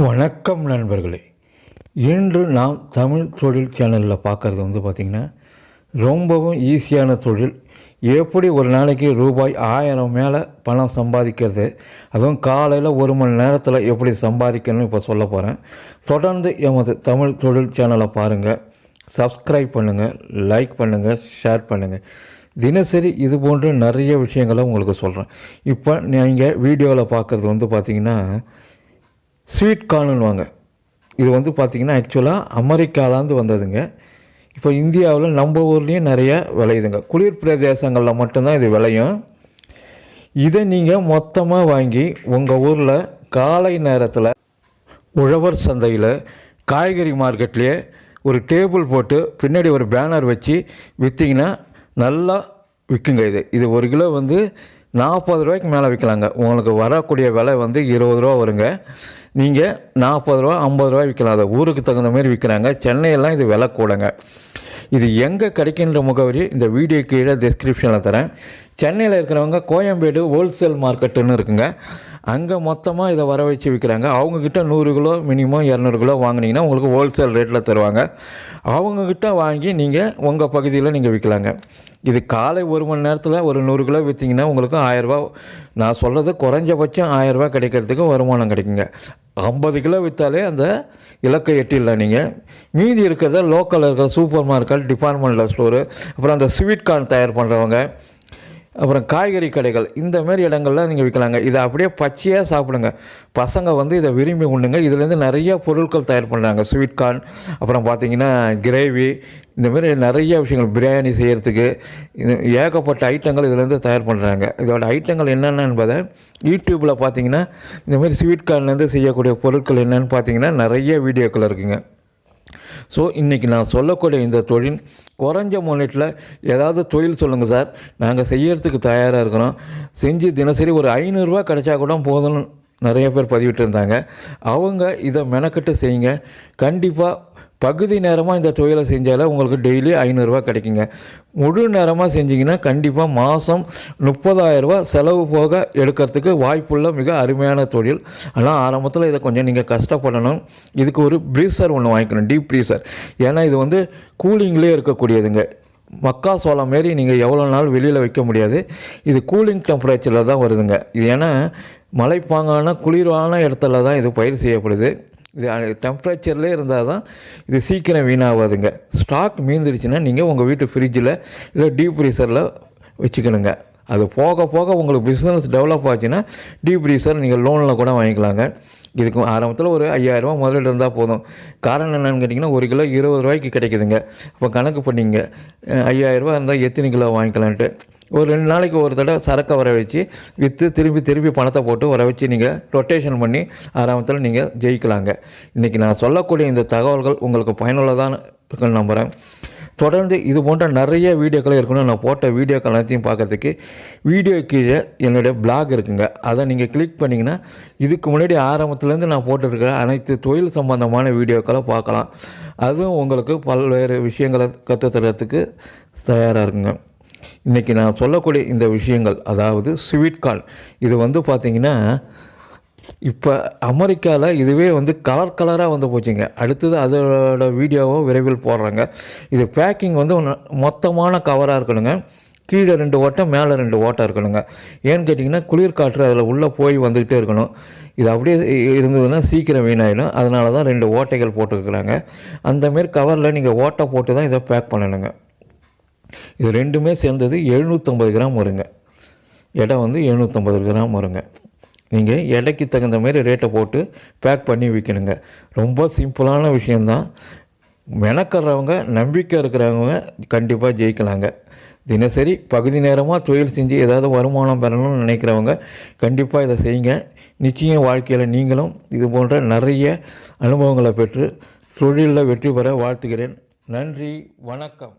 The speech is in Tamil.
வணக்கம் நண்பர்களே. இன்று நாம் தமிழ் தொழில் சேனலில் பார்க்குறது பார்த்திங்கன்னா ரொம்பவும் ஈஸியான தொழில். எப்படி ஒரு நாளைக்கு ரூபாய் 1000 மேலே பணம் சம்பாதிக்கிறது, அதுவும் காலையில் 1 மணி நேரத்தில் எப்படி சம்பாதிக்கணும்னு இப்போ சொல்ல போகிறேன். தொடர்ந்து எமது தமிழ் தொழில் சேனலை பாருங்கள், சப்ஸ்கிரைப் பண்ணுங்கள், லைக் பண்ணுங்கள், ஷேர் பண்ணுங்கள். தினசரி இது போன்ற நிறைய விஷயங்களை உங்களுக்கு சொல்கிறேன். இப்போ நீங்கள் வீடியோவில் பார்க்குறது பார்த்திங்கன்னா ஸ்வீட் கார்னுவாங்க. இது பார்த்திங்கன்னா ஆக்சுவலாக அமெரிக்காவிலேருந்து வந்ததுங்க. இப்போ இந்தியாவில் நம்ம ஊர்லேயும் நிறைய விளையுதுங்க. குளிர் பிரதேசங்களில் மட்டும்தான் இது விளையும். இதை நீங்கள் மொத்தமாக வாங்கி உங்கள் ஊரில் காலை நேரத்தில் உழவர் சந்தையில், காய்கறி மார்க்கெட்லேயே ஒரு டேபிள் போட்டு பின்னாடி ஒரு பேனர் வச்சு விற்றிங்கன்னா நல்லா விற்குங்க. இது 1 கிலோ 40 ரூபாய்க்கு மேலே விற்கலாங்க. உங்களுக்கு வரக்கூடிய விலை 20 ரூபா வருங்க. நீங்கள் 40 ரூபா 50 ரூபா விற்கலாம். அதை ஊருக்கு தகுந்த மாதிரி விற்கிறாங்க. சென்னையெல்லாம் இது விலை கூடங்க. இது எங்கே கிடைக்கின்ற முகவரி இந்த வீடியோ கீழே டிஸ்கிரிப்ஷனில் தரேன். சென்னையில் இருக்கிறவங்க கோயம்பேடு ஹோல்சேல் மார்க்கெட்டுன்னு இருக்குங்க. அங்கே மொத்தமாக இதை வர வச்சு விற்கிறாங்க. அவங்கக்கிட்ட 100 கிலோ மினிமம் 200 கிலோ வாங்கினீங்கன்னா உங்களுக்கு ஹோல்சேல் ரேட்டில் தருவாங்க. அவங்கக்கிட்ட வாங்கி நீங்கள் உங்கள் பகுதியில் நீங்கள் விற்கலாங்க. இது காலை 1 மணி நேரத்தில் ஒரு 100 கிலோ விற்றீங்கன்னா உங்களுக்கு 1000 ரூபா. நான் சொல்கிறது குறைஞ்சபட்சம் 1000 ரூபா கிடைக்கிறதுக்கு வருமானம் கிடைக்குங்க. 50 கிலோ விற்றாலே அந்த இலக்கை எட்டிடலாம். நீங்கள் மீதி இருக்கிறத லோக்கலில் இருக்கிற சூப்பர் மார்க்கெட், டிபார்ட்மெண்டல் ஸ்டோரு, அப்புறம் அந்த ஸ்வீட் கார்ன் தயார் பண்ணுறவங்க, அப்புறம் காய்கறி கடைகள், இந்த மாதிரி இடங்கள்லாம் நீங்கள் விற்கலாங்க. இதை அப்படியே பச்சையாக சாப்பிடுங்க. பசங்க இதை விரும்பி உண்ணுங்க. இதுலேருந்து நிறைய பொருட்கள் தயார் பண்ணுறாங்க. ஸ்வீட் கார்ன், அப்புறம் பார்த்திங்கன்னா கிரேவி, இந்தமாரி நிறைய விஷயங்கள், பிரியாணி செய்கிறதுக்கு இது ஏகப்பட்ட ஐட்டங்கள் இதிலேருந்து தயார் பண்ணுறாங்க. இதோட ஐட்டங்கள் என்னென்ன என்பதை யூடியூப்பில் பார்த்திங்கன்னா இந்தமாரி ஸ்வீட் கார்ன்லேருந்து செய்யக்கூடிய பொருட்கள் என்னென்னு பார்த்திங்கன்னா நிறைய வீடியோக்கள் இருக்குதுங்க. ஸோ இன்றைக்கி நான் சொல்லக்கூடிய இந்த தொழில் குறைஞ்ச முன்னேட்டில் ஏதாவது தொழில் சொல்லுங்கள் சார், நாங்கள் செய்யறதுக்கு தயாராக இருக்கிறோம், செஞ்சு தினசரி ஒரு 500 ரூபா கிடைச்சா கூட போதும்னு நிறைய பேர் பதிவிட்டு இருந்தாங்க. அவங்க இதை மெனக்கட்டு செய்யுங்க. கண்டிப்பாக பகுதி நேரமாக இந்த தொழிலை செஞ்சாலே உங்களுக்கு டெய்லி 500 ரூபா கிடைக்குங்க. முழு நேரமாக செஞ்சிங்கன்னா கண்டிப்பாக மாதம் 30,000 ரூபா செலவு போக எடுக்கிறதுக்கு வாய்ப்புள்ள மிக அருமையான தொழில். ஆனால் ஆரம்பத்தில் இதை கொஞ்சம் நீங்கள் கஷ்டப்படணும். இதுக்கு ஒரு ப்ரீசர் ஒன்று வாங்கிக்கணும், டீப் ப்ரீசர். ஏன்னா இது கூலிங்லேயே இருக்கக்கூடியதுங்க. மக்காசோளம் மாரி நீங்கள் எவ்வளோ நாள் வெளியில் வைக்க முடியாது. இது கூலிங் டெம்பரேச்சரில் தான் வருதுங்க. இது ஏன்னா மலைப்பாங்கான குளிரான இடத்துல தான் இது பயிர் செய்யப்படுது. இது டெம்பரேச்சர்லேயே இருந்தால் தான் இது சீக்கிரம் வீணாகாதுங்க. ஸ்டாக் மீந்துடுச்சுன்னா நீங்கள் உங்கள் வீட்டு ஃப்ரிட்ஜில் இல்லை டீப் ஃப்ரீசரில் வச்சுக்கணுங்க. அது போக போக உங்களுக்கு பிஸ்னஸ் டெவலப் ஆச்சுன்னா டீப் ஃப்ரீசர் நீங்கள் லோனில் கூட வாங்கிக்கலாங்க. இதுக்கு ஆரம்பத்தில் ஒரு 5000 ரூபா முதலீடு இருந்தால் போதும். காரணம் என்னென்னு கேட்டிங்கன்னா 1 கிலோ 20 ரூபாய்க்கு கிடைக்குதுங்க. அப்போ கணக்கு பண்ணிங்க 5000 ரூபா இருந்தால் எத்தனை கிலோ வாங்கிக்கலான்ட்டு ஒரு 2 நாளைக்கு ஒரு தடவை சரக்கை வர வச்சு விற்று திருப்பி பணத்தை போட்டு வர வச்சு நீங்கள் ரொட்டேஷன் பண்ணி ஆரம்பத்தில் நீங்கள் ஜெயிக்கலாங்க. இன்றைக்கி நான் சொல்லக்கூடிய இந்த தகவல்கள் உங்களுக்கு பயனுள்ளதாக இருக்குன்னு நம்புகிறேன். தொடர்ந்து இது போன்ற நிறைய வீடியோக்கள் இருக்கணும். நான் போட்ட வீடியோக்கள் எல்லாத்தையும் பார்க்குறதுக்கு வீடியோ கீழே என்னுடைய பிளாக் இருக்குங்க. அதை நீங்கள் கிளிக் பண்ணிங்கன்னா இதுக்கு முன்னாடி ஆரம்பத்துலேருந்து நான் போட்டுருக்கிற அனைத்து தொழில் சம்பந்தமான வீடியோக்களை பார்க்கலாம். அதுவும் உங்களுக்கு பல்வேறு விஷயங்களை கற்றுத்தரத்துக்கு தயாராக இருக்குங்க. இன்றைக்கி நான் சொல்லக்கூடிய இந்த விஷயங்கள், அதாவது ஸ்வீட் கார்ன், இது பார்த்திங்கன்னா இப்போ அமெரிக்காவில் இதுவே கலராக போச்சுங்க. அடுத்தது அதோட வீடியோவோ விரைவில் போடுறாங்க. இது பேக்கிங் மொத்தமான கவராக இருக்கணுங்க. கீழே 2 ஓட்டை, மேலே 2 ஓட்டை இருக்கணுங்க. ஏன்னு கேட்டிங்கன்னா குளிர் காற்று அதில் உள்ளே போய் வந்துக்கிட்டே இருக்கணும். இது அப்படியே இருந்ததுன்னா சீக்கிரம் வீணாயிடும். அதனால தான் 2 ஓட்டைகள் போட்டுருக்குறாங்க. அந்தமாரி கவரில் நீங்கள் ஓட்டை போட்டு தான் இதை பேக் பண்ணணுங்க. இது ரெண்டுமே சேர்ந்தது 750 கிராம் வருங்க. எடை 750 கிராம் வருங்க. நீங்கள் எடைக்கு தகுந்த மாதிரி ரேட்டை போட்டு பேக் பண்ணி விற்கணுங்க. ரொம்ப சிம்பிளான விஷயந்தான். மெனக்கிறவங்க, நம்பிக்கை இருக்கிறவங்க கண்டிப்பாக ஜெயிக்கலாங்க. தினசரி பகுதி நேரமாக தொழில் செஞ்சு ஏதாவது வருமானம் பெறணும்னு நினைக்கிறவங்க கண்டிப்பாக இதை செய்யுங்க. நிச்சயம் வாழ்க்கையில் நீங்களும் இது போன்ற நிறைய அனுபவங்களை பெற்று தொழிலில் வெற்றி பெற வாழ்த்துகிறேன். நன்றி, வணக்கம்.